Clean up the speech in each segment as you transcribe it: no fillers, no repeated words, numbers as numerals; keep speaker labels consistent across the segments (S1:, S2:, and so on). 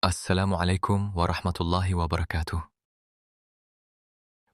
S1: Assalamualaikum warahmatullahi wabarakatuh.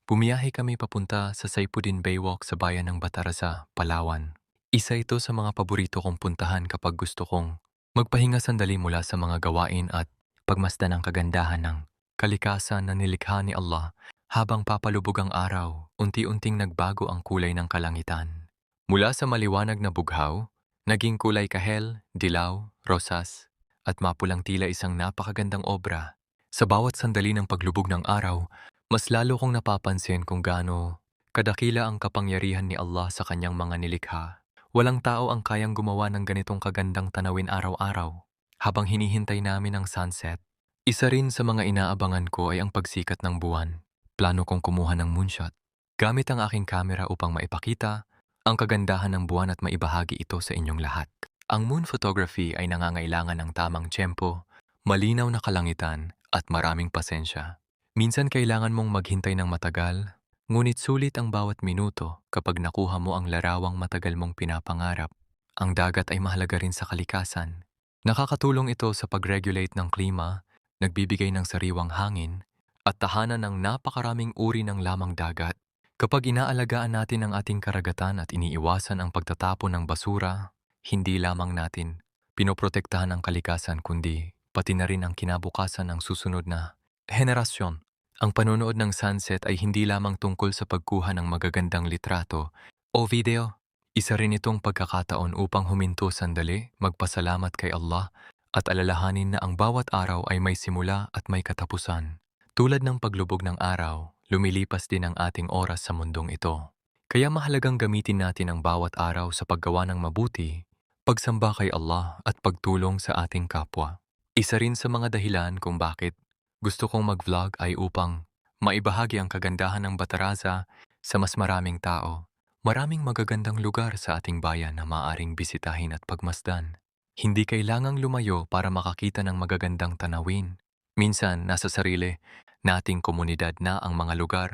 S1: Bumiyahe kami papunta sa Saipuddin Baywalk sa bayan ng Batarasa, Palawan. Isa ito sa mga paborito kong puntahan kapag gusto kong magpahinga sandali mula sa mga gawain at pagmasdan ang kagandahan ng kalikasan na nilikha ni Allah. Habang papalubog ang araw, unti-unting nagbago ang kulay ng kalangitan. Mula sa maliwanag na bughaw, naging kulay kahel, dilaw, rosas, at mapulang tila isang napakagandang obra. Sa bawat sandali ng paglubog ng araw, mas lalo kong napapansin kung gaano kadakila ang kapangyarihan ni Allah sa kanyang mga nilikha. Walang tao ang kayang gumawa ng ganitong kagandang tanawin araw-araw. Habang hinihintay namin ang sunset, isa rin sa mga inaabangan ko ay ang pagsikat ng buwan. Plano kong kumuha ng moonshot gamit ang aking kamera upang maipakita ang kagandahan ng buwan at maibahagi ito sa inyong lahat. Ang moon photography ay nangangailangan ng tamang tiyempo, malinaw na kalangitan at maraming pasensya. Minsan kailangan mong maghintay ng matagal, ngunit sulit ang bawat minuto kapag nakuha mo ang larawang matagal mong pinapangarap. Ang dagat ay mahalaga rin sa kalikasan. Nakakatulong ito sa pag-regulate ng klima, nagbibigay ng sariwang hangin, at tahanan ng napakaraming uri ng lamang dagat. Kapag inaalagaan natin ang ating karagatan at iniiwasan ang pagtatapon ng basura, hindi lamang natin pinoprotektahan ang kalikasan kundi pati na rin ang kinabukasan ng susunod na henerasyon. Ang panonood ng sunset ay hindi lamang tungkol sa pagkuha ng magagandang litrato o video. Isa rin itong pagkakataon upang huminto sandali, magpasalamat kay Allah at alalahanin na ang bawat araw ay may simula at may katapusan. Tulad ng paglubog ng araw, lumilipas din ang ating oras sa mundong ito. Kaya mahalagang gamitin natin ang bawat araw sa paggawa ng mabuti, pagsamba kay Allah at pagtulong sa ating kapwa. Isa rin sa mga dahilan kung bakit gusto kong mag-vlog ay upang maibahagi ang kagandahan ng Bataraza sa mas maraming tao. Maraming magagandang lugar sa ating bayan na maaaring bisitahin at pagmasdan. Hindi kailangang lumayo para makakita ng magagandang tanawin. Minsan, nasa sarili nating komunidad na ang mga lugar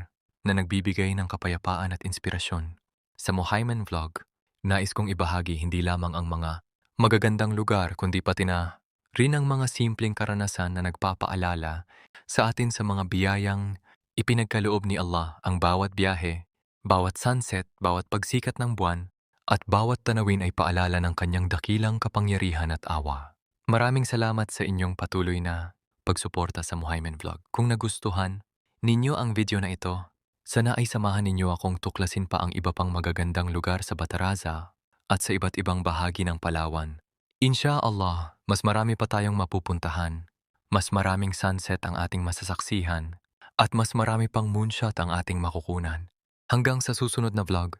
S1: na nagbibigay ng kapayapaan at inspirasyon. Sa Mohaiman Vlog, nais kong ibahagi hindi lamang ang mga magagandang lugar kundi pati na rin ang mga simpleng karanasan na nagpapaalala sa atin sa mga biyayang ipinagkaloob ni Allah. Ang bawat biyahe, bawat sunset, bawat pagsikat ng buwan, at bawat tanawin ay paalala ng kanyang dakilang kapangyarihan at awa. Maraming salamat sa inyong patuloy na pagsuporta sa Mohaiman Vlog. Kung nagustuhan ninyo ang video na ito, sana ay samahan ninyo akong tuklasin pa ang iba pang magagandang lugar sa Bataraza at sa iba't ibang bahagi ng Palawan. Insya Allah, mas marami pa tayong mapupuntahan, mas maraming sunset ang ating masasaksihan, at mas marami pang moonshot ang ating makukunan. Hanggang sa susunod na vlog,